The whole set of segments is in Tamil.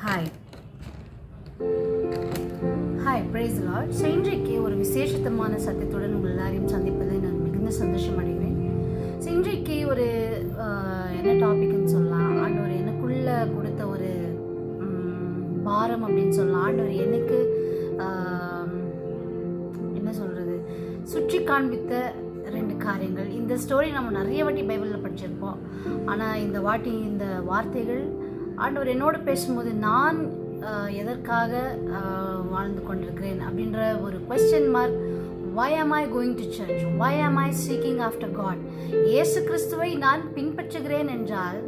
Hi price Lord. ஸோ இன்றைக்கு ஒரு விசேஷத்தமான சத்தியத்துடன் உங்கள் எல்லாரையும் சந்திப்பதை நான் மிகுந்த சந்தோஷம் அடைகிறேன். ஸோ இன்றைக்கு ஒரு என்ன டாபிக்னு சொல்லலாம், ஆண்டவர் எனக்குள்ளே கொடுத்த ஒரு பாரம் அப்படின்னு சொல்லலாம். ஆண்டவர் எனக்கு என்ன சொல்கிறது, சுற்றி காண்பித்த 2 காரியங்கள். இந்த ஸ்டோரி நம்ம நிறைய வாட்டி பைபிளில் படிச்சிருப்போம். ஆனால் இந்த வாட்டி இந்த வார்த்தைகள் ஆண்டவர் என்னோடு பேசும்போது நான் எதற்காக வாழ்ந்து கொண்டிருக்கிறேன் அப்படின்ற ஒரு question mark. why am I going to church? why am I seeking after God? இயேசு கிறிஸ்துவை நான் பின்பற்றுகிறேன் என்றால்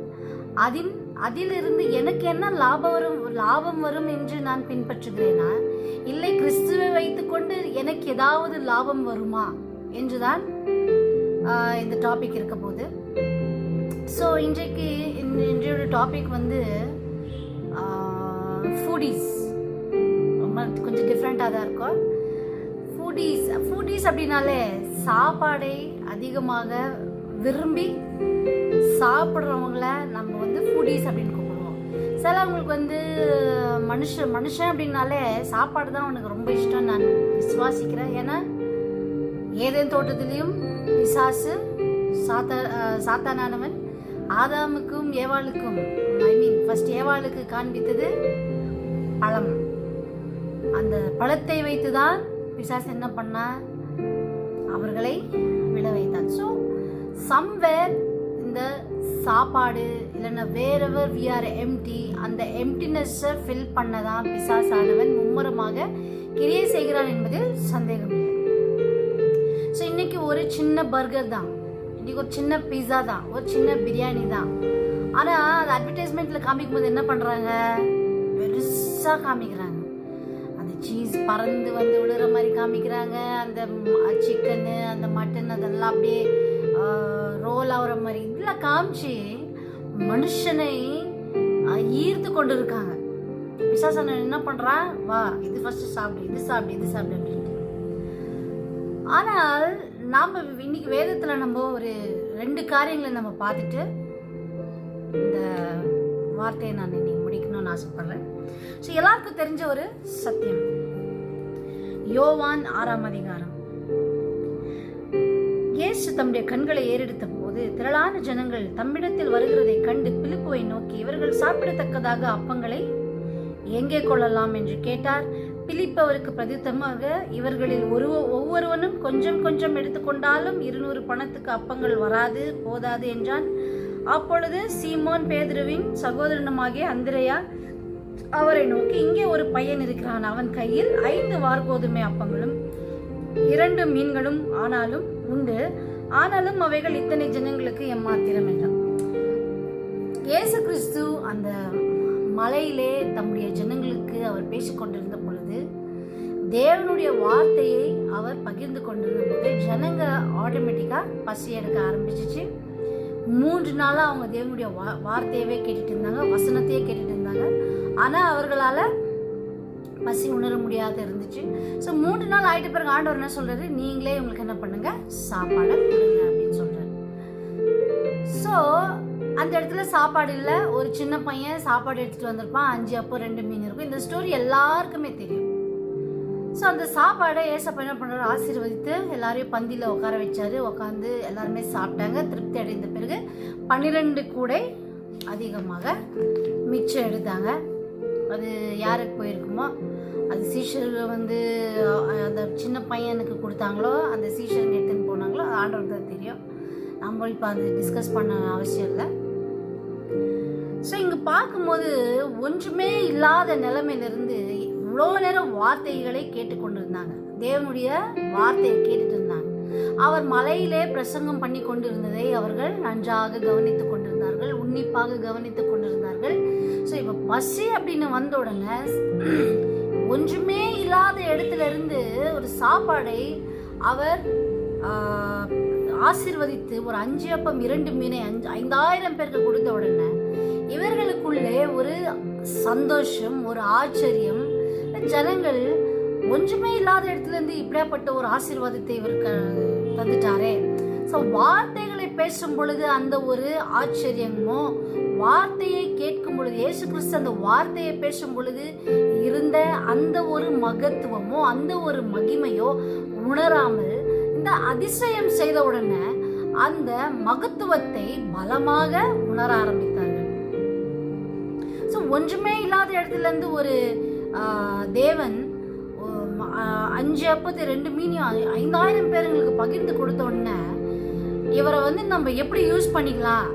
அதிலிருந்து எனக்கு என்ன லாபம் வரும் என்று நான் பின்பற்றுகிறேனா, இல்லை கிறிஸ்துவை வைத்துக்கொண்டு எனக்கு ஏதாவது லாபம் வருமா என்றுதான் இந்த டாபிக் இருக்க போகுது. ஸோ இன்றையோட டாபிக் வந்து ஃபுடீஸ். ரொம்ப கொஞ்சம் டிஃப்ரெண்ட்டாக தான் இருக்கும். ஃபுடீஸ் அப்படின்னாலே சாப்பாடை அதிகமாக விரும்பி சாப்பிட்றவங்கள நம்ம வந்து ஃபுடீஸ் அப்படின்னு கூப்பிடுவோம். சிலவங்களுக்கு வந்து மனுஷன் அப்படின்னாலே சாப்பாடு தான் அவனுக்கு ரொம்ப இஷ்டம் நான் விசுவாசிக்கிறேன். ஏன்னா ஏதேன் தோட்டத்திலையும் பிசாசு சாத்தானானவன் ஆதாமுக்கும் ஏவாளுக்கும் ஃபர்ஸ்ட் ஏவாளுக்கு காண்பித்தது பழம். அந்த பழத்தை வைத்துதான் பிசாசு என்ன பண்ணா, அவர்களை விழ வைத்தான். ஸோ சம்வேர் இந்த சாப்பாடு இல்லைன்னா வேறவர் வி ஆர் எம்டி, அந்த எம்டினஸ்ஸை ஃபில் பண்ணதான் பிசாசானவன் மும்முரமாக கிரியை செய்கிறான் என்பதில் சந்தேகம் இல்லை. ஸோ இன்னைக்கு ஒரு சின்ன பர்கர் தான், இன்னைக்கு ஒரு சின்ன பீஸா தான், ஒரு சின்ன பிரியாணி தான். ஆனால் அது அட்வர்டைஸ்மெண்ட்டில் காமிக்கும் போது என்ன பண்ணுறாங்க, பெருசாக காமிக்கிறாங்க. அந்த சீஸ் பறந்து வந்து விழுற மாதிரி காமிக்கிறாங்க. அந்த சிக்கனு அந்த மட்டன் அதெல்லாம் அப்படியே ரோல் ஆகிற மாதிரி இதெல்லாம் காமிச்சு மனுஷனை ஈர்த்து கொண்டு இருக்காங்க. பிசாசன் என்ன பண்ணுறான், வா இது ஃபர்ஸ்ட் சாப்பிடு, இது சாப்பிடு அப்படின்ட்டு. ஆனால் நாம் இன்னைக்கு வேதத்தில் நம்ம ஒரு 2 காரியங்களை நம்ம பார்த்துட்டு இந்த வார்த்தையை நான் இன்னைக்கு முடிக்கணும்னு ஆசைப்படுறேன். ஸோ எல்லாருக்கும் தெரிஞ்ச ஒரு சத்தியம், யோவான் 6ஆம் அதிகாரம். இயேசு தம்முடைய கண்களை ஏறெடுத்த போது திரளான ஜனங்கள் தம்மிடத்தில் வருகிறதை கண்டு பிலிப்புவை நோக்கி, இவர்கள் சாப்பிடத்தக்கதாக அப்பங்களை எங்கே கொள்ளலாம் என்று கேட்டார். பிலிப்பு அவருக்கு பிரதித்தமாக, இவர்களில் ஒவ்வொருவனும் கொஞ்சம் கொஞ்சம் எடுத்துக்கொண்டாலும் 200 பணத்துக்கு அப்பங்கள் போதாது என்றான். அப்பொழுது சீமோன் பேதுருவின் சகோதரனுமாகிய அந்திரேயா அவரை நோக்கி, இங்கே ஒரு பையன் இருக்கிறான், அவன் கையில் 5 வார்கோதுமை அப்பங்களும் 2 மீன்களும் ஆனாலும் அவைகள் இத்தனை ஜனங்களுக்கு எம்மாத்திரம் என்றான். இயேசு கிறிஸ்து அந்த மலையிலே தம்முடைய ஜனங்களுக்கு அவர் பேசிக்கொண்டிருந்த பொழுது, தேவனுடைய வார்த்தையை அவர் பகிர்ந்து கொண்டிருந்த போது ஜனங்க ஆட்டோமேட்டிக்காக பசி எடுக்க ஆரம்பிச்சிச்சு. 3 நாளாக அவங்க தேவனுடைய வார்த்தையவே கேட்டுட்டு இருந்தாங்க, வசனத்தையே கேட்டுட்டு இருந்தாங்க. ஆனால் அவர்களால் பசி உணர முடியாத இருந்துச்சு. ஸோ 3 நாள் ஆகிட்ட பிறகு ஆண்டவர் என்ன சொல்றாரு, நீங்களே உங்களுக்கு என்ன பண்ணுங்க, சாப்பாடை கொடுங்க அப்படின்னு சொல்றாரு. ஸோ அந்த இடத்துல சாப்பாடு இல்லை. ஒரு சின்ன பையன் சாப்பாடு எடுத்துகிட்டு வந்திருப்பான், 5 அப்போ 2 மீன் இருக்கும். இந்த ஸ்டோரி எல்லாருக்குமே தெரியும். ஸோ அந்த சாப்பாடை ஏசப்பா என்ன பண்ணுறாரு, ஆசீர்வதித்து எல்லாரையும் பந்தியில் உட்கார வச்சாரு. உட்காந்து எல்லாருமே சாப்பிட்டாங்க. திருப்தி அடைந்த பிறகு 12 கூடை அதிகமாக மிச்சம் எடுத்தாங்க. அது யாருக்கு போயிருக்குமோ, அது சீஷர்கள் வந்து அந்த சின்ன பையனுக்கு கொடுத்தாங்களோ, அந்த சீஷருக்கு எடுத்துன்னு போனாங்களோ, அது ஆண்டவருக்கு தான் தெரியும். நம்ம இப்போ அது டிஸ்கஸ் பண்ண அவசியம் இல்லை. ஸோ இங்கே பார்க்கும்போது ஒன்றுமே இல்லாத நிலைமையிலிருந்து இவ்வளோ நேரம் வார்த்தைகளை கேட்டுக்கொண்டிருந்தாங்க. தேவனுடைய வார்த்தையை கேட்டுட்டு இருந்தாங்க. அவர் மலையிலே பிரசங்கம் பண்ணி கொண்டிருந்ததை அவர்கள் நன்றாக கவனித்துக் கொண்டிருந்தார்கள், உன்னிப்பாக கவனித்துக் கொண்டிருந்தார்கள். ஸோ இப்போ பசி அப்படின்னு வந்த உடனே ஒன்றுமே இல்லாத இடத்துல இருந்து ஒரு சாப்பாடை அவர் ஆசீர்வதித்து ஒரு 5 அப்பம் 2 மீனை 5000 பேருக்கு கொடுத்த உடனே இவர்களுக்குள்ளே ஒரு சந்தோஷம், ஒரு ஆச்சரியம். ஜனங்கள் ஒன்றுமே இல்லாத இடத்துல இருந்து இப்படியாப்பட்ட ஒரு ஆசீர்வாதத்தை இவருக்கு தந்துட்டாரே. ஸோ வார்த்தைகளை பேசும் பொழுது அந்த ஒரு ஆச்சரியமோ, வார்த்தையை கேட்கும் இருக்கும் பொழுது, இயேசு கிறிஸ்து அந்த வார்த்தையை பேசும் பொழுது இருந்த அந்த ஒரு மகத்துவமோ அந்த ஒரு மகிமையோ உணராமல் இந்த அதிசயம் செய்த உடனே அந்த மகத்துவத்தை பலமாக உணர ஆரம்பித்தார்கள். ஸோ ஒன்றுமே இல்லாத இடத்துல இருந்து ஒரு தேவன் 5 அப்பத்தை 2 மீனையும் 5000 பேர்களுக்கு பகிர்ந்து கொடுத்த உடனே இவரை நம்ம எப்படி யூஸ் பண்ணிக்கலாம்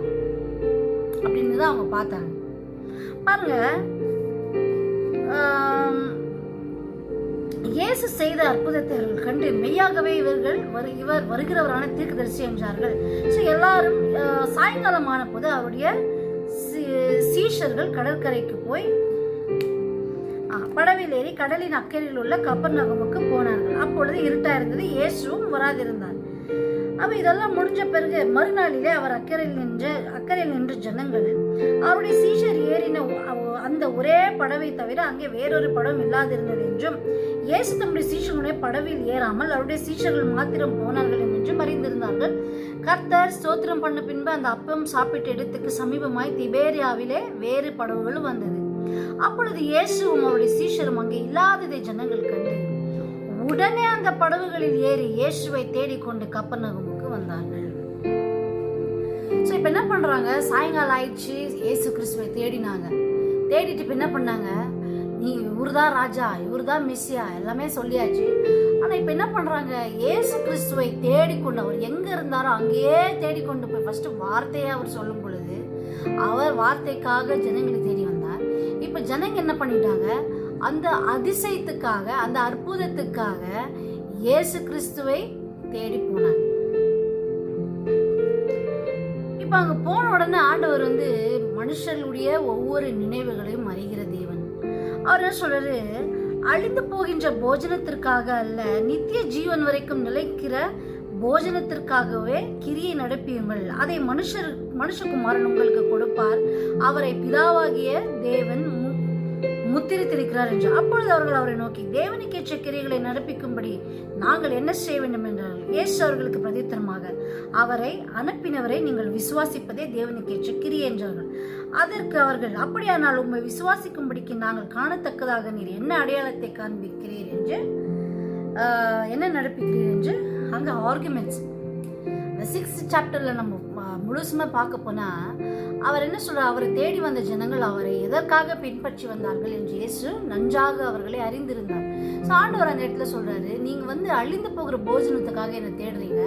அப்படின்னு தான் அவங்க பார்த்தாங்க. பாருங்க, இயேசு செய்த அற்புதத்தை கண்டு மெய்யாகவே இவர் வருகிறவரான தீர்க்கதரிசி என்றார்கள். ஸோ எல்லாரும் சாயங்காலம் ஆன போது அவருடைய சீஷர்கள் கடற்கரைக்கு போய் படவில் ஏறி கடலின் அக்கறையில் உள்ள கப்பர்நகமுக்கு போனார்கள். அப்பொழுது இருட்டா இருந்தது, இயேசுவும் வராதிருந்தார். அப்ப இதெல்லாம் முடிஞ்ச பிறகு மறுநாளிலே அவர் அக்கறையில் நின்ற ஜனங்கள் அவருடைய சீஷர் ஏறின அந்த ஒரே படவை தவிர அங்கே வேறொரு படம் இல்லாதிருந்தது என்றும், இயேசு தம்முடைய சீஷர்களுடைய படவில் ஏறாமல் அவருடைய சீஷர்கள் மாத்திரம் போனார்கள் என்றும் அறிந்திருந்தார்கள். கர்த்தர் ஸ்தோத்திரம் பண்ண பின்பு அந்த அப்பம் சாப்பிட்ட இடத்துக்கு சமீபமாய் திபேரியாவிலே வேறு படவுகளும் வந்தது. அப்பொழுது இயேசுவும் அவருடைய சீஷரும் அங்கே இல்லாததை ஜனங்கள் கண்டு உடனே அந்த படவுகளில் ஏறி இயேசுவை தேடிக்கொண்டு கப்பர்நகமுக்கு வந்தார்கள். ஸோ இப்போ என்ன பண்றாங்க, சாயங்காலம் ஆயிடுச்சு, இயேசு கிறிஸ்துவை தேடினாங்க. தேடிட்டு இப்போ என்ன பண்ணாங்க, நீ இவருதான் ராஜா, இவருதான் மெஸ்ஸியா, எல்லாமே சொல்லியாச்சு. ஆனா இப்ப என்ன பண்றாங்க, இயேசு கிறிஸ்துவை தேடிக்கொண்டு அவர் எங்க இருந்தாரோ அங்கேயே தேடிக்கொண்டு போய் ஃபர்ஸ்ட் வார்த்தையை அவர் சொல்லும் பொழுது அவர் வார்த்தைக்காக ஜனங்களை தேடி வந்தார். இப்ப ஜனங்க என்ன பண்ணிட்டாங்க, அந்த அதிசயத்துக்காக அந்த அற்புதத்துக்காக இயேசு கிறிஸ்துவை தேடி போனாங்க. இப்ப அங்க போன உடனே ஆண்டவர் மனுஷர்களுடைய ஒவ்வொரு நினைவுகளையும் அறிகிற தேவன். அவர் என்ன சொல்றாரு, அழிந்து போகின்ற போஜனத்திற்காக அல்ல, நித்திய ஜீவன் வரைக்கும் நிலைக்கிற போஜனத்திற்காகவே கிரியை நடப்பியுங்கள். அதை மனுஷகுமாரன் உங்களுக்கு கொடுப்பார். அவரை பிதாவாகிய தேவன் முத்திரித்திருக்கிறார் என்றார். அப்பொழுது அவர்கள் அவரை நோக்கி, தேவனுக்கேற்ற கிரியைகளை நடப்பிக்கும்படி நாங்கள் என்ன செய்ய வேண்டும் என்றார்கள். இயேசு அவர்களுக்கு பிரதித்திரமாக, அவரை அனுப்பினவரை நீங்கள் விசுவாசிப்பதே தேவனுக்கேற்ற கிரியை என்றார்கள். அதற்கு அவர்கள், அப்படியானால் உம்மை விசுவாசிக்கும்படிக்கு நாங்கள் காணத்தக்கதாக நீர் என்ன அடையாளத்தை காண்பிக்கிறீர் என்று என்ன நடப்பிக்கிறீர் என்று அங்க ஆர்குமெண்ட்ஸ் 6th சாப்டர்ல நம்ம முழுசுமா பார்க்க போனா அவர் என்ன சொல்றார், அவரை தேடி வந்த ஜனங்கள் அவரை எதற்காக பின்பற்றி வந்தார்கள் என்று இயேசு நன்றாக அவர்களை அறிந்திருந்தார். ஆண்டவர் அந்த இடத்துல சொல்றாரு, நீங்க அழிந்து போகிற போஜனத்துக்காக என்ன தேடுறீங்க,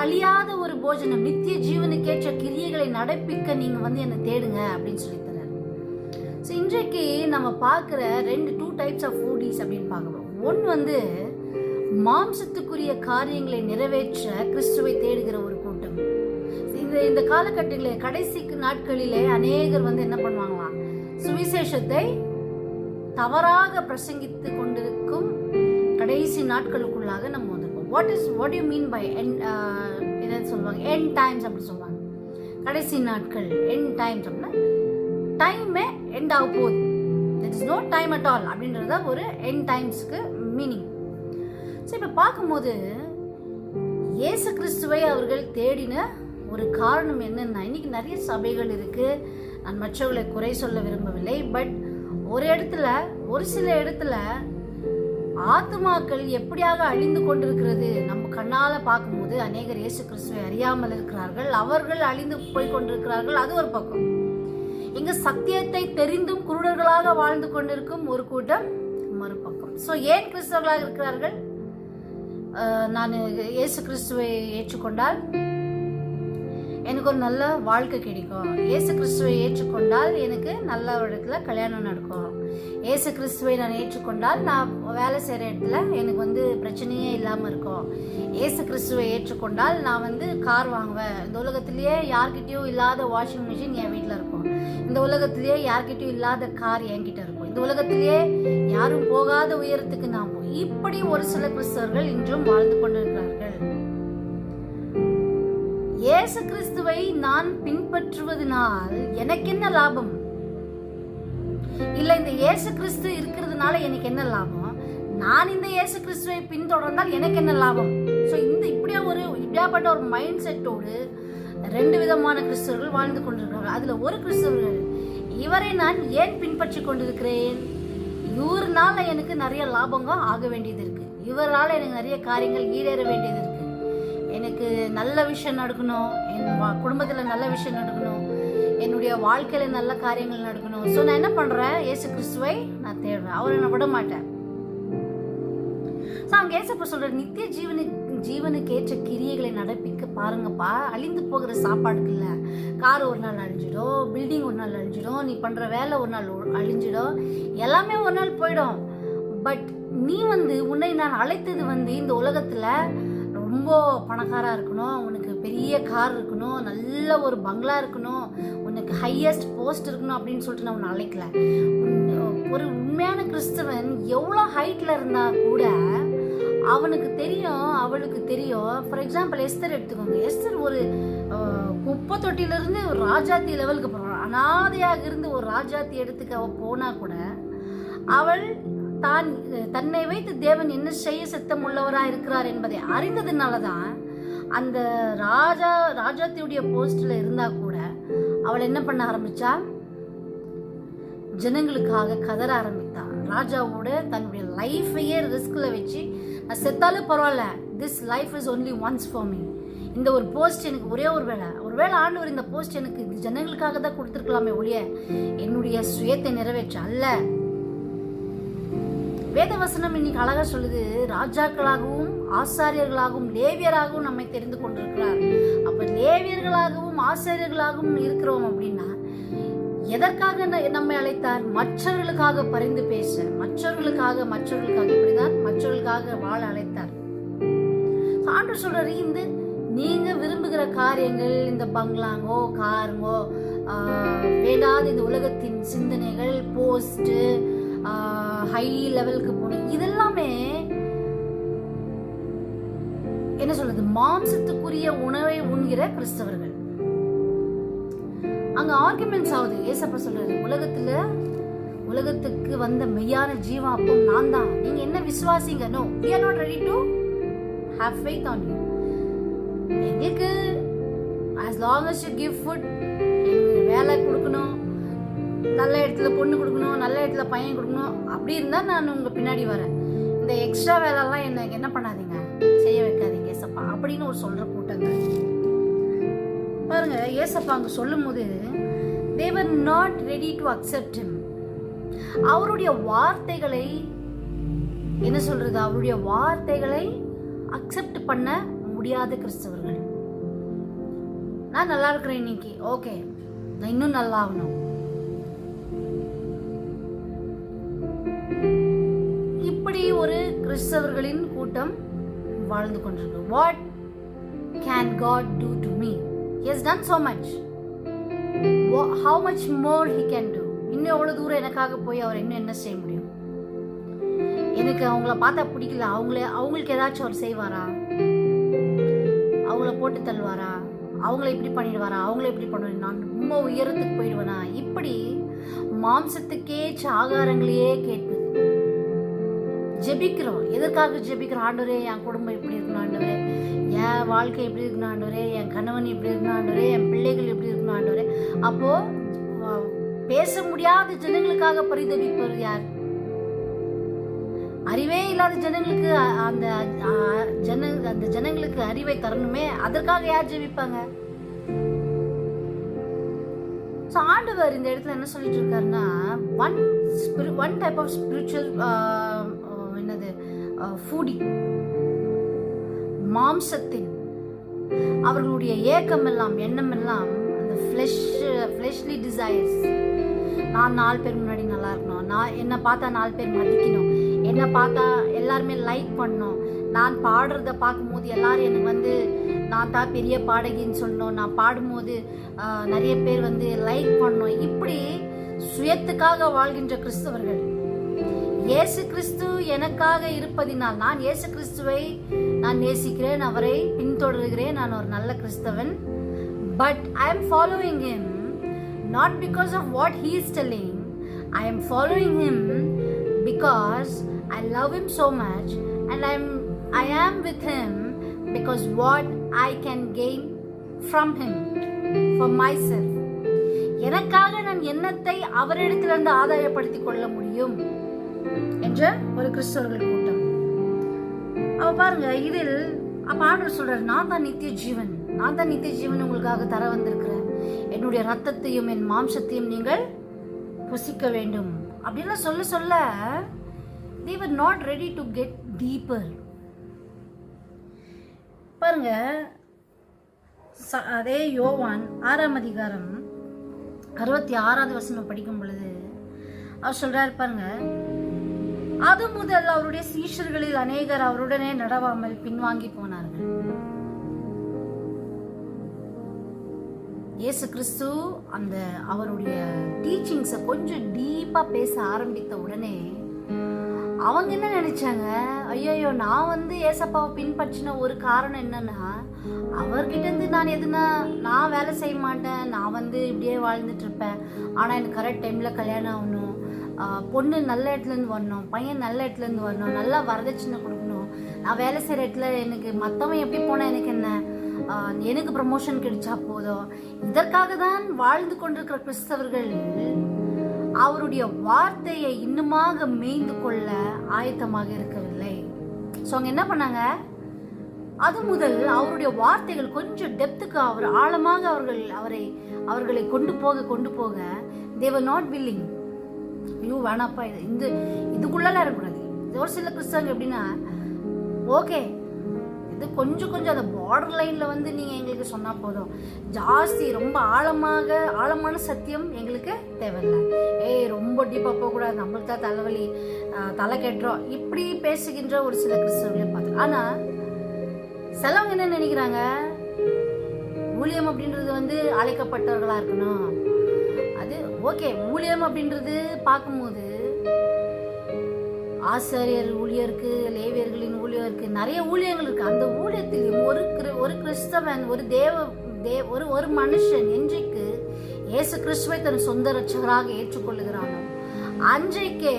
அழியாத ஒரு போஜனம் நித்திய ஜீவனுக்கேற்ற கிரியைகளை நடப்பிக்க நீங்க என்ன தேடுங்க அப்படின்னு சொல்லி தர்றாரு. இன்றைக்கு நம்ம பார்க்கிற 2 டைப்ஸ் ஆஃப் ஃபுடீஸ் அப்படின்னு பார்க்கிறோம். ஒன்று மாம்சத்துக்குரிய காரியங்களை நிறைவேற்ற கிறிஸ்துவை தேடுகிற ஒரு கூட்டம். இந்த காலகட்டங்களிலே கடைசி நாட்களிலே அநேகர் என்ன பண்ணுவாங்களாம், சுவிசேஷத்தை தவறாக பிரசங்கித்து கொண்டிருக்கும் கடைசி நாட்களுக்குள்ளாக நம்ம வந்திருக்கோம். வாட் யூ மீன் பை என்ன சொல்லுவாங்க, எண்ட் டைம்ஸ் அப்படி சொல்லுவாங்க. கடைசி நாட்கள் எண்ட் டைம்ஸ் அப்படின்னா டைமே எண்ட் ஆக போகுது, there is no time at all அப்படின்றத ஒரு எண்ட் டைம்ஸ்க்கு மீனிங். இப்போ பார்க்கும்போது இயேசு கிறிஸ்துவை அவர்கள் தேடின ஒரு காரணம் என்னன்னா, இன்னைக்கு நிறைய சபைகள் இருக்கு, நான் மற்றவர்களை குறை சொல்ல விரும்பவில்லை, பட் ஒரு சில இடத்துல ஆத்துமாக்கள் எப்படியாக அழிந்து கொண்டிருக்கிறது நம்ம கண்ணால பார்க்கும்போது அநேகர் இயேசு கிறிஸ்துவை அறியாமல் இருக்கிறார்கள், அவர்கள் அழிந்து போய் கொண்டிருக்கிறார்கள். அது ஒரு பக்கம். இங்க சத்தியத்தை தெரிந்தும் குருடர்களாக வாழ்ந்து கொண்டிருக்கும் ஒரு கூட்டம் மறுபக்கம். ஏன் கிறிஸ்தவர்களாக இருக்கிறார்கள், நான் இயேசு கிறிஸ்துவை ஏற்றுக்கொண்டால் எனக்கு ஒரு நல்ல வாழ்க்கை கிடைக்கும், இயேசு கிறிஸ்துவை ஏற்றுக்கொண்டால் எனக்கு நல்ல இடத்துல கல்யாணம் நடக்கும், இயேசு கிறிஸ்துவை நான் ஏற்றுக்கொண்டால் நான் வேலை செய்கிற இடத்துல எனக்கு பிரச்சனையே இல்லாமல் இருக்கும், இயேசு கிறிஸ்துவை ஏற்றுக்கொண்டால் நான் கார் வாங்குவேன், இந்த உலகத்திலேயே யார்கிட்டயும் இல்லாத வாஷிங் மிஷின் என் வீட்டில் இருக்கும், இந்த உலகத்திலேயே யார்கிட்டயும் இல்லாத கார் என்கிட்ட இருக்கும், இந்த உலகத்திலேயே யாரும் போகாத உயரத்துக்கு நான் போய், இப்படி ஒரு சில கிறிஸ்தவர்கள் இன்றும் வாழ்ந்து கொண்டிருக்கிறார்கள். இயேசு கிறிஸ்துவை நான் பின்பற்றுவதனால் எனக்கு என்ன லாபம், இல்ல இந்த இயேசு கிறிஸ்து இருக்கிறதுனால எனக்கு என்ன லாபம், நான் இந்த இயேசு கிறிஸ்துவை பின்தொடர்ந்தால் எனக்கு என்ன லாபம். இப்படியாப்பட்ட ஒரு மைண்ட் செட்டோடு 2 விதமான கிறிஸ்தவர்கள் வாழ்ந்து கொண்டிருக்கிறார்கள். அதுல ஒரு கிறிஸ்தவர்கள் இவரை நான் ஏன் பின்பற்றி கொண்டிருக்கிறேன்? இவர்னால எனக்கு நிறைய லாபங்கள் ஆக வேண்டியது இருக்கு, இவரால் எனக்கு நிறைய காரியங்கள் ஈடேற வேண்டியது இருக்கு, எனக்கு நல்ல விஷயம் நடக்கணும், என் குடும்பத்தில் நல்ல விஷயம் நடக்கணும், என்னுடைய வாழ்க்கையில் நல்ல காரியங்கள் நடக்கணும். ஸோ நான் என்ன பண்ணுறேன்? இயேசு கிறிஸ்துவை நான் தேடுறேன், அவரை நான் விட மாட்டேன். ஸோ அங்கே ஏசப்பா சொல்கிற நித்திய ஜீவனுக்கு ஏற்ற கிரியைகளை நடப்பிக்க பாருங்கப்பா. அழிந்து போகிற சாப்பாடுக்கு இல்லை, கார் ஒரு நாள் அழிஞ்சிடும், பில்டிங் ஒரு நாள் அழிஞ்சிடும், நீ பண்ணுற வேலை ஒரு நாள் அழிஞ்சிடும், எல்லாமே ஒரு நாள் போயிடும். பட் நீ உன்னை நான் அழைத்தது இந்த உலகத்தில் ரொம்ப பணக்காராக இருக்கணும், உனக்கு பெரிய கார் இருக்கணும், நல்ல ஒரு பங்களா இருக்கணும், உனக்கு ஹையஸ்ட் போஸ்ட் இருக்கணும் அப்படின்னு சொல்லிட்டு நான் உன்னை அழைக்கல. ஒரு உண்மையான கிறிஸ்தவன் எவ்வளோ ஹைட்டில் இருந்தால் கூட அவனுக்கு தெரியும், அவளுக்கு தெரியும். ஃபார் எக்ஸாம்பிள் எஸ்தர் எடுத்துக்கோங்க. எஸ்தர் ஒரு குப்பை தொட்டியிலிருந்து ஒரு ராஜாத்தி லெவலுக்கு போகிறான். அனாதையாக இருந்து ஒரு ராஜாத்தி எடுத்துக்க அவள் போனால் கூட அவள் தன்னை வைத்து தேவன் என்ன செய்ய சித்தம் உள்ளவராக இருக்கிறார் என்பதை அறிந்ததுனால தான் அந்த ராஜாத்தியுடைய போஸ்டில் இருந்தால் கூட அவள் என்ன பண்ண ஆரம்பிச்சா? ஜனங்களுக்காக கதற ஆரம்பித்தா. ராஜாவோட தன்னுடைய லைஃபையே ரிஸ்கில் வச்சு, நான் செத்தாலும் பரவாயில்ல, this life is only once for me, இந்த ஒரு போஸ்ட் எனக்கு ஒரே ஒருவேளை ஆண்டவர் இந்த போஸ்ட் எனக்கு ஜனங்களுக்காக தான் கொடுத்துருக்கலாமே ஒழிய என்னுடைய சுயத்தை நிறைவேற்ற அல்ல. வேதவசனம் இன்னைக்கு அழகா சொல்லுது, ராஜாக்களாகவும் ஆசாரியர்களாகவும் லேவியராகவும் நம்மை தெரிந்து கொண்டிருக்கிறார். அப்ப லேவியர்களாகவும் ஆசாரியர்களாகவும் இருக்கிறோம் அப்படின்னா எதற்காக நம்மை அழைத்தார்? மற்றவர்களுக்காக பரிந்து பேச, மற்றவர்களுக்காக இப்படிதான் மற்றவர்களுக்காக வாழ அழைத்தார். ஆண்டவர் சொல்றாரு, நீங்க விரும்புகிற காரியங்கள், இந்த பங்களாங்கோ காருங்கோ, வேண்டாத இந்த உலகத்தின் சிந்தனைகள், போஸ்ட், ஹை லெவலுக்கு போகணும், இதெல்லாமே என்ன சொல்றது? மாம்சத்துக்குரிய உணவை உண்கிற கிறிஸ்தவர்கள். அங்க ஆர்குமெண்ட்ஸ் ஆகுது. ஏசப்பா சொல்றாரு, உலகத்துக்கு வந்த மெய்யான ஜீவன் அப்பம் நான் தான், நீங்க என்ன விசுவாசிங்க? No, we are not ready to have faith on you. எங்களுக்கு as long as you give food, வேலை கொடுக்கணும், நல்ல இடத்துல பொண்ணு கொடுக்கணும், நல்ல இடத்துல பையன் கொடுக்கணும், அப்படி இருந்தா நான் உங்க பின்னாடி வரேன். இந்த எக்ஸ்ட்ரா வேலைலாம் எனக்கு என்ன பண்ணாதீங்க, செய்ய வைக்காதீங்க ஏசப்பா அப்படின்னு ஒரு சொல்ற கூட்டங்கள் பாருங்க. ஏசப்பா அங்க சொல்லும் போது they were not ready to accept him. அவருடைய வார்த்தைகளை என்ன சொல்றது? அவருடைய வார்த்தைகளை அக்செப்ட் பண்ண முடியாத கிறிஸ்தவர்கள். நான் நல்லா இருக்கிறேன் இன்னைக்கு, ஓகே, நான் இன்னும் நல்லா ஆகணும். இப்படி ஒரு கிறிஸ்தவர்களின் கூட்டம் வாழ்ந்து கொண்டிருக்கு. What can God do to me? He has done so much. How much more he can do? இன்னும் எவ்வளவு தூரம் எனக்காக போய் அவர் இன்னும் என்ன செய்ய முடியும்? எனக்கு அவங்கள பார்த்தா பிடிக்கல, அவங்களுக்கு ஏதாச்சும் அவர் செய்வாரா? அவங்கள போட்டு தள்ளுவாரா? அவங்கள இப்படி பண்ணிடுவாரா? அவங்கள இப்படி பண்ணுவாரு? நான் ரொம்ப உயரத்துக்கு போயிடுவேனா? இப்படி மாம்சத்துக்கே ஆகாரங்களையே கேட்பது. ஜெபிக்கிறோம். எதற்காக ஜெபிக்கிறோம்? ஆண்டவரே, என் குடும்பம் எப்படி இருக்கணும் ஆண்டவரே, என் வாழ்க்கை எப்படி இருக்கணும் ஆண்டவரே, என் கணவன் எப்படி இருக்கணும் ஆண்டவரே, என் பிள்ளைகள் எப்படி இருக்கணும் ஆண்டவரே. அப்போ பேச முடியாத ஜனங்களுக்காக பரிதபிப்பவர் யார்? அறிவே இல்லாத ஜனங்களுக்கு அந்த ஜனங்களுக்கு அறிவை தரணுமே, அதற்காக யார் ஜெபிப்பாங்க? ஆண்டவர் இந்த இடத்துல என்ன சொல்லிட்டு இருக்காருன்னா, ஒன் டைப் ஆஃப் ஸ்பிரிச்சுவல் என்னது ஃபூடி, மாம்சத்தின் அவர்களுடைய ஏக்கம் எல்லாம், எண்ணம் எல்லாம் அந்த ஃப்ளெஷ்லி டிசைர்ஸ். நான் 4 பேர் முன்னாடி நல்லா இருக்கணும், நான் என்னை பார்த்தா 4 பேர் மதிக்கணும், என்னை பார்த்தா எல்லாருமே லைக் பண்ணணும், நான் பாடுறத பார்க்கும்போது எல்லாரும் எனக்கு நான் தான் பெரிய பாடகின்னு சொல்லணும், நான் பாடும்போது நிறைய பேர் லைக் பண்ணணும். இப்படி சுயத்துக்காக வாழ்கின்ற கிறிஸ்தவர்கள். இயேசு கிறிஸ்து எனக்காக இருப்பதினால் நான் இயேசு கிறிஸ்துவை நான் நேசிக்கிறேன், அவரை பின்தொடர்கிறேன், நான் ஒரு நல்ல கிறிஸ்தவன். But I am following him not because of what he is telling. I am following him because I love him so much, and I am with him because what I can gain from him for myself. எனக்காக நான் என்னத்தை அவரிடத்திலிருந்து ஆதாயப்படுத்திக் கொள்ள முடியும் என்ற ஒரு கிறிஸ்தவர்கள் கூட்டம். அவ பாருங்க, இதில் அப்ப ஆண்டவர் சொல்றாரு, நான் தான் நித்திய ஜீவன், நான் தான் நித்திய ஜீவன் உங்களுக்காக தர வந்திருக்கிறேன், என்னுடைய ரத்தத்தையும் என் மாம்சத்தையும் நீங்கள் புசிக்க வேண்டும் அப்படின்னு சொல்ல சொல்ல they were not ready to get deeper. பாருங்க, அதே யோவான் 6ஆம் அதிகாரம் 66வது வசனம் படிக்கும் பொழுது அவர் சொல்றாரு பாருங்க, அது முதல் அவருடைய சீஷர்களில் அநேகர் அவருடனே நடவாமல் பின்வாங்கி போனார்கள். இயேசு கிறிஸ்து அந்த அவருடைய டீச்சிங்ஸை கொஞ்சம் டீப்பா பேச ஆரம்பித்த உடனே அவங்க என்ன நினைச்சாங்க, ஐயோ நான் ஏசப்பாவை பின்பற்றின ஒரு காரணம் என்னன்னா, அவர்கிட்ட இருந்து நான் வேலை செய்ய மாட்டேன், நான் இப்படியே வாழ்ந்துட்டு இருப்பேன், ஆனா எனக்கு கரெக்ட் டைம்ல கல்யாணம் ஆகணும், பொண்ணு நல்ல இடத்துலேருந்து வரணும், பையன் நல்ல இடத்துலேருந்து வரணும், நல்லா வரதட்சணை கொடுக்கணும், நான் வேலை செய்கிற இடத்துல எனக்கு மற்றவன் எப்படி போனால் எனக்கு என்ன, எனக்கு ப்ரமோஷன் கிடைச்சா போதும், இதற்காக தான் வாழ்ந்து கொண்டிருக்கிற கிறிஸ்தவர்கள் அவருடைய வார்த்தையை இன்னுமாக மேய்ந்து கொள்ள ஆயத்தமாக இருக்கவில்லை. ஸோ அவங்க என்ன பண்ணாங்க, அது முதல் அவருடைய வார்த்தைகள் கொஞ்சம் டெப்த்துக்கு அவர் ஆழமாக அவர்களை கொண்டு போக they were not willing. ஐயோ வேணாப்பா, இதுக்குள்ளலாம் இருக்கக்கூடாது. ஒரு சில கிறிஸ்தவங்க எப்படின்னா, ஓகே இது கொஞ்சம் அந்த பார்டர் லைன்ல நீங்கள் எங்களுக்கு சொன்னா போதும், ஜாஸ்தி ரொம்ப ஆழமான சத்தியம் எங்களுக்கு தேவையில்லை, ரொம்ப டீப்பா போகக்கூடாது, நம்மளுக்கு தான் தலைவலி, தலை கெட்டுறோம், இப்படி பேசுகின்ற ஒரு சில கிறிஸ்தவர்களை பார்த்து. ஆனா சிலவங்க என்ன நினைக்கிறாங்க, ஊழியம் அப்படின்றது அழைக்கப்பட்டவர்களா இருக்கணும். அது ஓகே, ஊழியம் அப்படின்றது பார்க்கும்போது ஆசாரியர் ஊழியம் இருக்கு, லேவியர்களின் ஊழியம் இருக்கு, நிறைய ஊழியங்கள் இருக்கு. அந்த ஊழியத்திலும் ஒரு கிறிஸ்தவன், ஒரு மனுஷன் என்றைக்கு இயேசு கிறிஸ்துவை தன் சொந்த ரட்சகராக ஏற்றுக்கொள்ளுகிறானோ அன்றைக்கே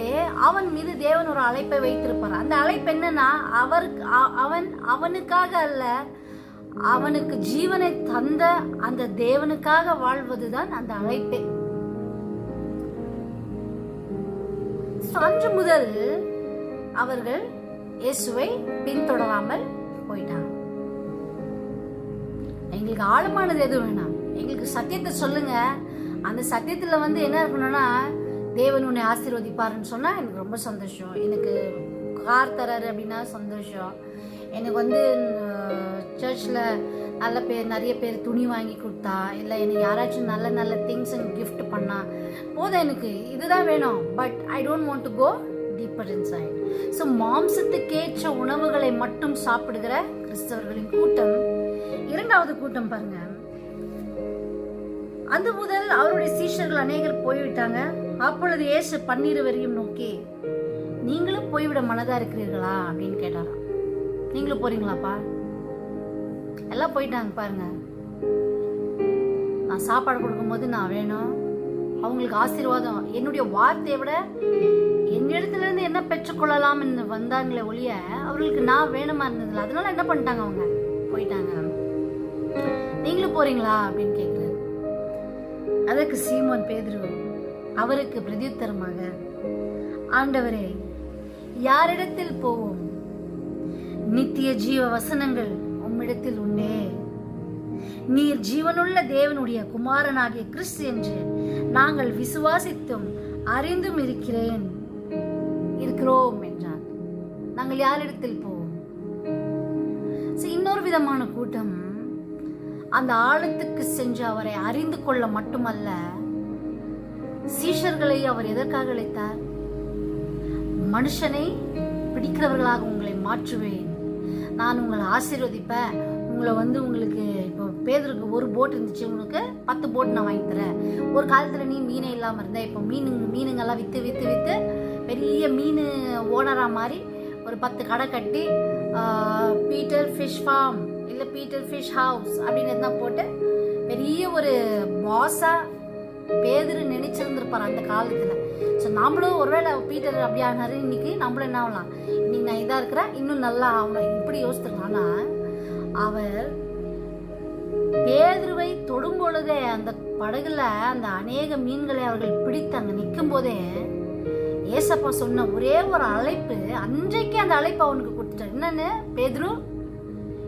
அவன் மீது தேவன் ஒரு அழைப்பை வைத்திருப்பார். அந்த அழைப்பு என்னன்னா, அவனுக்காக அல்ல, அவனுக்கு ஜீவனை தந்த அந்த தேவனுக்காக வாழ்வதுதான் அந்த அழைப்பே. அன்று முதல் அவர்கள் இயேசுவை பின்தொடராமல் போயிட்டாங்க. எங்களுக்கு ஆழமானது எதுவும் வேணாம், எங்களுக்கு சத்தியத்தை சொல்லுங்க. அந்த சத்தியத்துல என்ன இருக்கணும்னா, தேவன் உன்னை ஆசீர்வதிப்பாருன்னு சொன்னா எனக்கு ரொம்ப சந்தோஷம், எனக்கு கார் தராரு அப்படின்னா சந்தோஷம், எனக்கு சர்ச்சில் நிறைய பேர் துணி வாங்கி கொடுத்தா, இல்லை எனக்கு யாராச்சும் நல்ல திங்ஸ் கிஃப்ட் பண்ணா போதும், எனக்கு இதுதான் வேணும். But I don't want to go deeper inside. So மாம்சத்துக்கேற்ற உணவுகளை மட்டும் சாப்பிடுகிற கிறிஸ்தவர்களின் கூட்டம். இரண்டாவது கூட்டம் பாருங்க, அந்த முதல் அவருடைய சீஷர்கள் அநேகர் போய்விட்டாங்க. அப்பொழுது இயேசு 12 நோக்கி, நீங்களும் போய்விட மனதா இருக்கிறீர்களா அப்படின்னு கேட்டாராம். நீங்களும் போறீங்களாப்பா? எல்லாம் போயிட்டாங்க பாருங்க. நான் சாப்பாடு கொடுக்கும்போது நான் வேணும், அவங்களுக்கு ஆசீர்வாதம், என்னுடைய வார்த்தையை விட என்னிடத்துல இருந்து என்ன பெற்றுக்கொள்ளலாம் வந்தாங்களே ஒழிய அவர்களுக்கு நான் வேணுமா இருந்ததில்ல. அதனால என்ன பண்ணிட்டாங்க, அவங்க போயிட்டாங்க. நீங்களும் போறீங்களா அப்படின்னு கேட்கிறாரு. அதற்கு சீமோன் பேதுரு அவருக்கு பிரதியுத்தரமாக, ஆண்டவரே, யாரிடத்தில் போவோம்? நித்திய ஜீவ வசனங்கள் உம்மிடத்தில் உண்டே, நீர் ஜீவனுள்ள தேவனுடைய குமாரனாகிய கிறிஸ்து என்று நாங்கள் விசுவாசித்தும் அறிந்தும் இருக்கிறோம் என்றார். நாங்கள் யாரிடத்தில் போவோம்? இன்னொரு விதமான கூட்டம் அந்த ஆழத்துக்கு சென்று அவரை அறிந்து கொள்ள மட்டுமல்ல, சீஷர்களை அவர் எதற்காக அழைத்தார்? மனுஷனை பிடிக்கிறவர்களாக உங்களை மாற்றுவேன், நான் உங்களை ஆசீர்வதிப்பேன், உங்களை உங்களுக்கு இப்போ பேதருக்கு ஒரு போட் இருந்துச்சு, உங்களுக்கு 10 போட் நான் வாங்கி தரேன். ஒரு காலத்தில் நீ மீனே இல்லாமல் இருந்த, இப்போ மீனுங்கெல்லாம் விற்று விற்று விற்று பெரிய மீன் ஓனராக மாதிரி ஒரு 10 கடை கட்டி பீட்டர் ஃபிஷ் ஃபார்ம் இல்லை பீட்டர் ஃபிஷ் ஹவுஸ் அப்படின்னு தான் போட்டு பெரிய ஒரு பாஸாக பேதரு நினைச்சிருந்திருப்பார் அந்த காலத்தில். ஸோ நாமளும் ஒருவேளை பீட்டர் அப்படி ஆனாரு, இன்னைக்கு நம்மளும் என்ன ஆகலாம், இன்னைக்கு நான் இதாக இருக்கிறேன், இன்னும் நல்லா ஆகணும், இப்படி யோசித்துருக்கலாம். ஆனால் அவர் பேதுருவை தொடும் பொழுதே அந்த படகுல அந்த அநேக மீன்களை அவர்கள் பிடித்து அங்க நிற்கும் போதே ஏசப்பா சொன்ன ஒரே ஒரு அழைப்பு, அன்றைக்கு அந்த அழைப்பு அவனுக்கு கொடுத்துட்டார். என்னன்னு? பேதுரு,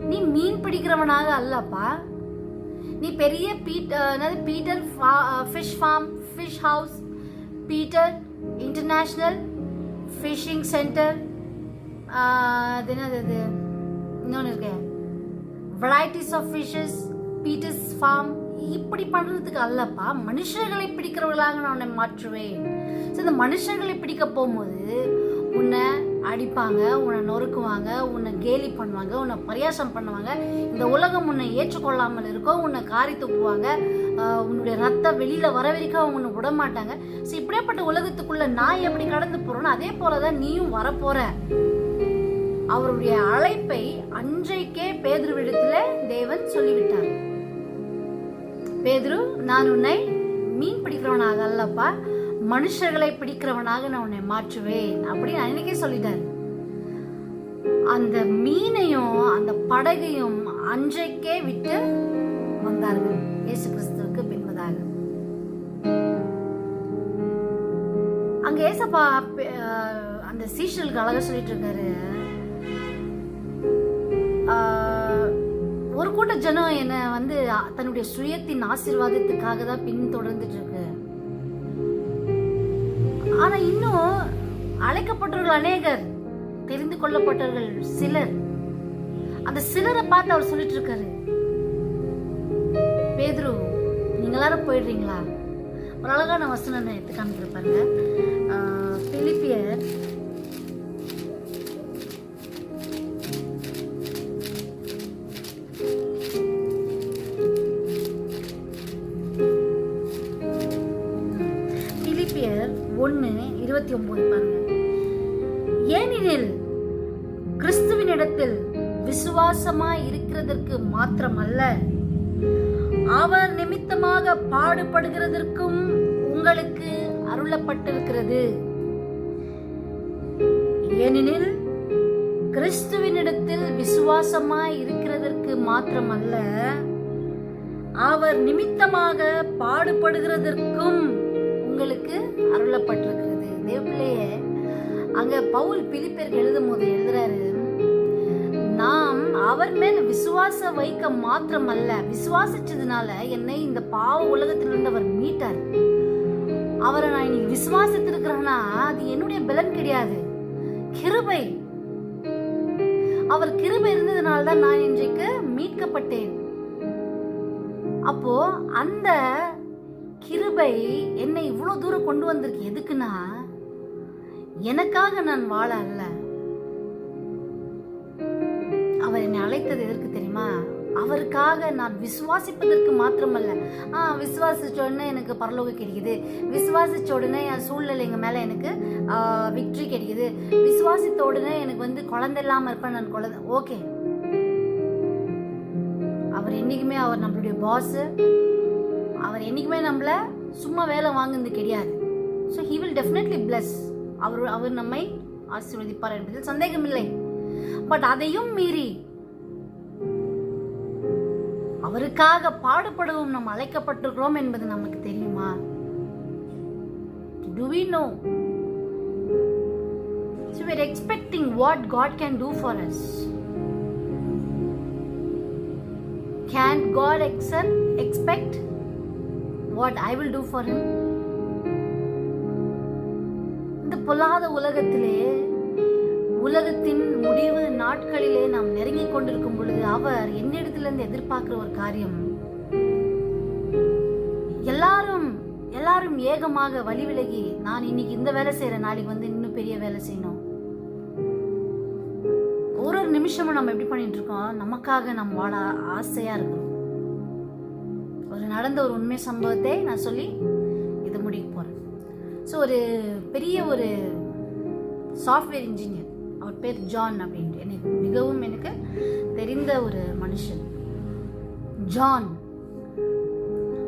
நீ மீன் பிடிக்கிறவனாக அல்லப்பா, நீ பெரிய Peter fish farm, fish house, Peter international fishing centre, அது என்னது இன்னொன்று இருக்கு, varieties of fishes, Peter's farm, இப்படி பண்றதுக்கு அல்லப்பா, மனுஷர்களை பிடிக்கிறவர்களாக நான் உன்னை மாற்றுவேன். இந்த மனுஷர்களை பிடிக்க போகும்போது உன்னை அடிப்பாங்க, உன்னை நொறுக்குவாங்க, உன்னை கேலி பண்ணுவாங்க, உன்னை பரியாசம் பண்ணுவாங்க, இந்த உலகம் உன்னை ஏற்றுக்கொள்ளாமல் இருக்கும், உன்னை காரி துப்புவாங்க, உன்னுடைய ரத்தம் வெளியில வர வரைக்கும் உன்னை விட மாட்டாங்க. ஸோ இப்படியாப்பட்ட உலகத்துக்குள்ள நான் எப்படி கடந்து போறேன்னு அதே போலதான் நீயும் வரப்போற. அவருடைய அழைப்பை அன்றைக்கே பேதுருவிடத்துல தேவன் சொல்லிவிட்டார். பேதுரு, நான் உன்னை மீன் பிடிக்கிறவனாக அல்லப்பா, மனுஷர்களை பிடிக்கிறவனாக நான் உன்னை மாற்றுவேன் அப்படின்னு அன்னைக்கே சொல்லிட்டாரு. அந்த மீனையும் அந்த படகையும் அன்றைக்கே விட்டு வந்தார்கள் இயேசு கிறிஸ்துவுக்கு பின்பதாக. அங்க ஏசப்பா அந்த சீஷர்களுக்கு அழகா சொல்லிட்டு இருக்காரு, ஒரு கூட்ட ஜனம் என்ன வந்து தன்னுடைய சுயத்தின் ஆசீர்வாதத்துக்காக தான் பின்தொடர்ந்துட்டு இருக்கு. ஆனா இன்னும் அழைக்கப்பட்டவர்கள் அநேகர், தெரிந்து கொள்ளப்பட்டவர்கள் சிலர். அந்த சிலரை பார்த்து அவர் சொல்லிட்டு இருக்காரு, பேதுரு, நீங்க எல்லாரும் போயிடுறீங்களா? ஒரு அழகான வசனம் எடுத்து காமிச்சிருப்பாங்க. பிலிப்பியர் பிலிப்பியர் 1:29 பாருங்க. ஏனெனில் கிறிஸ்துவினிடத்தில் விசுவாசமாய் இருக்கிறதற்கு மாத்திரமல்ல, அவர் நிமித்தமாக பாடுபடுகிறதற்கும் உங்களுக்கு அருளப்பட்டிருக்கிறது. ஏனெனில் கிறிஸ்துவினிடத்தில் விசுவாசமாய் இருக்கிறதற்கு மாத்திரமல்ல, அவர் நிமித்தமாக பாடுபடுகிறதற்கும் உங்களுக்கு அருளப்பட்டிருக்கிறது. தேவப்பிள்ளையே, அங்க பவுல் பிலிப்பியருக்கு எழுதும் போது எழுதுறாரு, நாம் அவர் மேல் விசுவாச வைக்க மாத்திரமல்ல, விசுவாசிச்சதுனால என்னை இந்த பாவ உலகத்திலிருந்து அவர் மீட்டார். அவரை நான் இன்னைக்கு விசுவாசித்திருக்கிறேன்னா அது என்னுடைய பலன் கிடையாது, கிருபை. அவர் கிருபை இருந்ததுனால தான் நான் இன்றைக்கு மீட்கப்பட்டேன். அப்போ அந்த கிருபை என்னை இவ்வளவு தூரம் கொண்டு வந்திருக்கு. எதுக்குன்னா எனக்காக நான் வாழ அல்ல. அவர் என்னை அழைத்தது எதற்கு தெரியுமா? அவருக்காக நான் விசுவாசிப்பதற்கு மாத்திரமல்ல. விசுவாசிச்ச உடனே எனக்கு பரலோகம் கிடைக்குது, விசுவாசிச்ச உடனே என் சூழ்நிலைங்க மேல எனக்கு விக்டரி கிடைக்குது, விசுவாசித்த உடனே எனக்கு வந்து குழந்தை இல்லாம இருப்பேன், நான் குழந்தை. ஓகே, அவர் என்னைக்குமே அவர் நம்மளுடைய பாஸ். அவர் என்னைக்குமே நம்மள சும்மா வேலை வாங்குறது கிடையாது. So he will definitely bless. அவர் நம்மை ஆசீர்வதிப்பார் என்பதில் சந்தேகமில்லை. பட் அதையும் மீறி அவருக்காக பாடுபடவும் நாம் அழைக்கப்பட்டிருக்கிறோம் என்பது நமக்கு தெரியுமா? Do we know? So we are expecting what God can do for us. Can God expect what I will do for him? இந்த பொல்லாத உலகத்திலே, உலகத்தின் முடிவு நாட்களிலே நாம் நெருங்கி கொண்டிருக்கும் பொழுது அவர் என்னிடத்திலிருந்து எதிர்பார்க்கிற ஒரு காரியம், எல்லாரும் ஏகமாக வழி விலகி, நான் இன்னைக்கு இந்த வேலை செய்யறேன், நாளைக்கு வந்து இன்னும் பெரிய வேலை செய்யணும். ஒரு நிமிஷமும் நம்ம எப்படி பண்ணிட்டு இருக்கோம்? நமக்காக நம்ம வாழ ஆசையா இருக்கோம். ஒரு நடந்த ஒரு உண்மை சம்பவத்தை நான் சொல்லி இது முடிக்க போறேன். ஸோ ஒரு பெரிய ஒரு சாஃப்ட்வேர் இன்ஜினியர், அவர் பேர் ஜான் அப்படின்ட்டு, எனக்கு மிகவும் எனக்கு தெரிந்த ஒரு மனுஷன் ஜான்.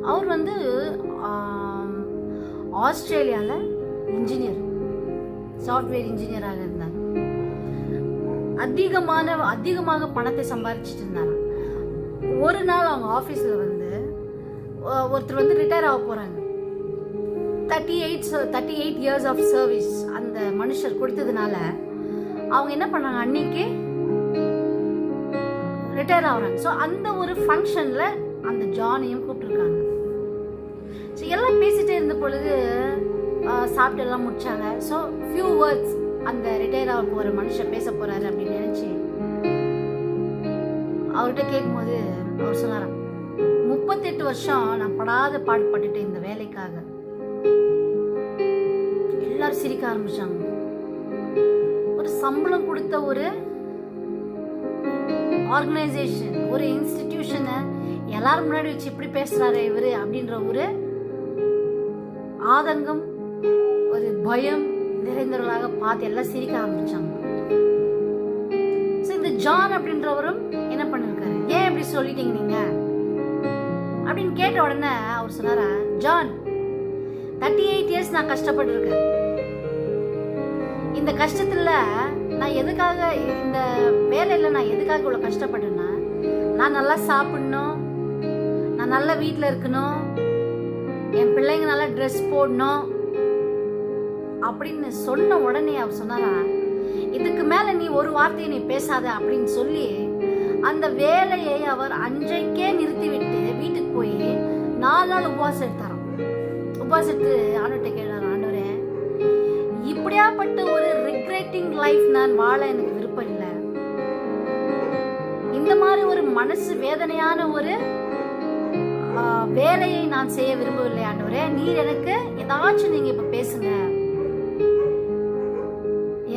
அவர் வந்து ஆஸ்திரேலியாவில் இன்ஜினியர், சாஃப்ட்வேர் இன்ஜினியராக இருந்தார். அதிகமாக பணத்தை சம்பாதிச்சுட்டு இருந்தாராம். ஒரு நாள் அவங்க ஆஃபீஸில் வந்து ஒருத்தர் வந்து ரிட்டையர் ஆக போகிறாங்க. 38 இயர்ஸ் ஆஃப் சர்வீஸ் அந்த மனுஷர் கொடுத்ததுனால அவங்க என்ன பண்ணாங்க, அன்னைக்கு ரிட்டையர் ஆகுறாங்க. ஸோ அந்த ஒரு ஃபங்க்ஷனில் அந்த ஜானையும் கூப்பிட்டுருக்காங்க. ஸோ எல்லாம் பேசிகிட்டே இருந்த பொழுது சாப்பிட்டு எல்லாம் முடிச்சாங்க. ஸோ ஃபியூ வேர்ட்ஸ் அந்த ரிட்டையர் ஆக போகிற மனுஷன் பேச போகிறாரு அப்படின்னு நினச்சி அவர்கிட்ட கேட்கும்போது அவர் சொன்னாராம், 38 வருஷம் நான் படாத பாடுபட்டுட்டேன் இந்த வேலைக்காக. எல்லாரும் சிரிக்க ஆரம்பிச்சாங்க. ஒரு சம்பளம் கொடுத்த ஒரு ஆர்கனைசேஷன், ஒரு இன்ஸ்டிடியூஷனை எல்லாரும் முன்னாடி வச்சு இப்படி பேசுறாரு இவரு அப்படின்ற ஒரு ஆதங்கம், ஒரு பயம் நிறைந்தவர்களாக பார்த்து எல்லாம் சிரிக்க ஆரம்பிச்சாங்க. இந்த ஜான் அப்படின்றவரும் என்ன பண்ணிருக்காரு, ஏன் இப்படி சொல்லிட்டீங்க நீங்க அப்படின்னு கேட்ட உடனே அவர் சொன்னாரா, ஜான் 38 இயர்ஸ் நான் கஷ்டப்பட்டு இருக்கேன். இந்த கஷ்டத்துல நான் எதுக்காக, இந்த வேலையில நான் எதுக்காக இவ்வளவு கஷ்டப்பட்டேன்னா, நான் நல்லா சாப்பிடணும், நான் நல்ல வீட்டில் இருக்கணும், என் பிள்ளைங்க நல்லா ட்ரெஸ் போடணும் அப்படின்னு சொன்ன உடனே அவர் சொன்னாரா, இதுக்கு மேல நீ ஒரு வார்த்தையை நீ பேசாத அப்படின்னு சொல்லி அந்த வேலையை அவர் அன்றைக்கே நிறுத்திவிட்டு வீட்டுக்கு போய் 4 நாள் உபவாசம் எடுத்தாராம். உபவாசம் எடுத்து ஆண்டவர்கிட்ட கேட்டார், ஆண்டவரே இப்படியாப்பட்ட ஒரு ரிக்ரெட்டிங் லைஃப் நான் வாழ எனக்கு விருப்பம் இல்லை. இந்த மாதிரி ஒரு மனசு வேதனையான ஒரு வேலையை நான் செய்ய விரும்பவில்லை ஆண்டவரே. நீர் எனக்கு ஏதாச்சும் நீங்க இப்ப பேசுங்க.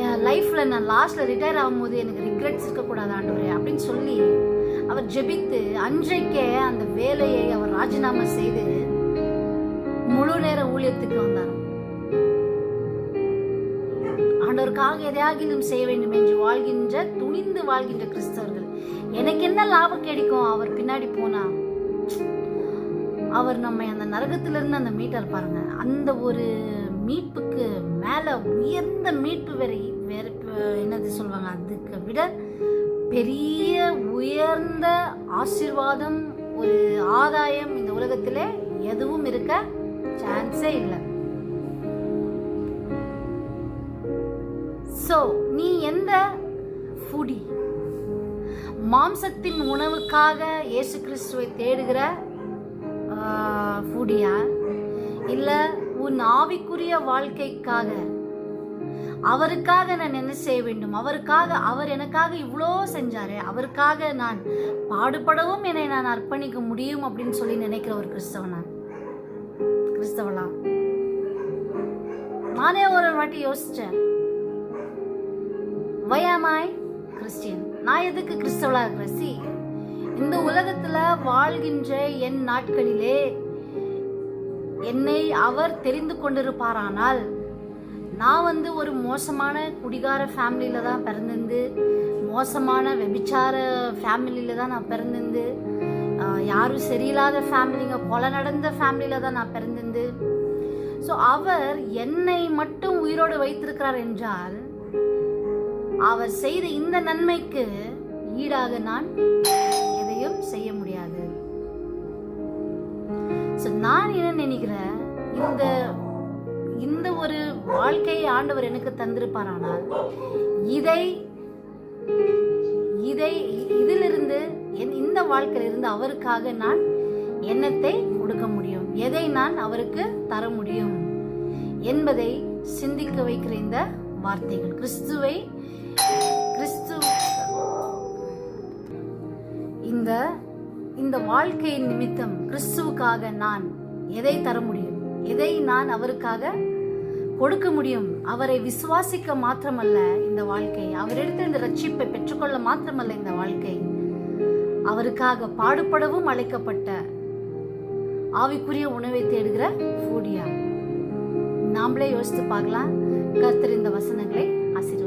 என் லைஃப்ல நான் லாஸ்ட்ல ரிட்டையர் ஆகும்போது எனக்கு ரிக்ரெட்ஸ் இருக்கக்கூடாது ஆண்டவரே அப்படின்னு சொல்லி அவர் ஜெபித்து அன்றைக்கே அந்த வேலையை அவர் ராஜினாமா செய்து முழு நேர ஊழியத்துக்கு வந்தார். ஆண்டவருக்காக எதையாகிலும் செய்ய வேண்டும் என்று வாழ்கின்ற, துணிந்து வாழ்கின்ற கிறிஸ்தவர்கள், எனக்கு என்ன லாபம் கிடைக்கும் அவர் பின்னாடி போனா, அவர் நம்ம அந்த நரகத்திலிருந்து அந்த மீட்டார் பாருங்க. அந்த ஒரு மீட்புக்கு மேல உயர்ந்த மீட்பு வேற என்னது சொல்லுவாங்க, அதுக்கு விட பெரிய உயர்ந்த ஆசீர்வாதம், ஒரு ஆதாயம் இந்த உலகத்திலே எதுவும் இருக்க சான்ஸே இல்லை. சோ நீ எந்த ஃபுடி, மாம்சத்தின் உணவுக்காக இயேசு கிறிஸ்துவை தேடுகிற ஃபுடியா, இல்ல உன் ஆவிக்குரிய வாழ்க்கைக்காக, அவருக்காக நான் என்ன செய்ய வேண்டும், அவருக்காக, அவர் எனக்காக இவ்வளோ செஞ்சாரு, அவருக்காக நான் பாடுபடவும் என்னை நான் அர்ப்பணிக்க முடியும் அப்படின்னு சொல்லி நினைக்கிற ஒரு கிறிஸ்தவளா? நானே ஒரு வாட்டி யோசிச்சேன், why am I Christian? நான் எதுக்கு கிறிஸ்தவளா இருக்கிறேன்? இந்த உலகத்துல வாழ்கின்ற என் நாட்களிலே என்னை அவர் தெரிந்து கொண்டிருப்பாரானால், நான் ஒரு மோசமான குடிகார ஃபேமிலியில தான் பிறந்திருந்து, மோசமான வெபிச்சார ஃபேமிலியில தான் நான் பிறந்திருந்து, யாரும் சரியில்லாத ஃபேமிலிங்க, கொலை நடந்த ஃபேமிலியில தான் நான் பிறந்திருந்து, ஸோ அவர் என்னை மட்டும் உயிரோடு வைத்திருக்கிறார் என்றால், அவர் செய்த இந்த நன்மைக்கு ஈடாக நான் எதையும் செய்ய முடியாது. நான் என்ன நினைக்கிறேன், இந்த ஒரு வாழ்க்கையை ஆண்டவர் எனக்கு தந்திருப்பாரானால், இதிலிருந்து இந்த வாழ்க்கையிலிருந்து அவருக்காக நான் என்னத்தை கொடுக்க முடியும், எதை நான் அவருக்கு தர முடியும் என்பதை சிந்திக்க வைக்கிற இந்த வார்த்தைகள். கிறிஸ்து இந்த வாழ்க்கையின் நிமித்தம் கிறிஸ்துவுக்காக நான் எதை தர முடியும், எதை நான் அவருக்காக கொடுக்க முடியும். அவரை விசுவாசிக்க மாத்திரமல்ல இந்த வாழ்க்கை, அவரிடத்தில் இந்த ரட்சிப்பை பெற்றுக்கொள்ள மாத்திரமல்ல இந்த வாழ்க்கை, அவருக்காக பாடுபடவும் அழைக்கப்பட்ட ஆவிக்குரிய உணவை தேடுகிற ஃபூடியா. நாமளே யோசித்து பார்க்கலாம். கர்த்தர் இந்த வசனங்களை ஆசீர்வதிப்பார்.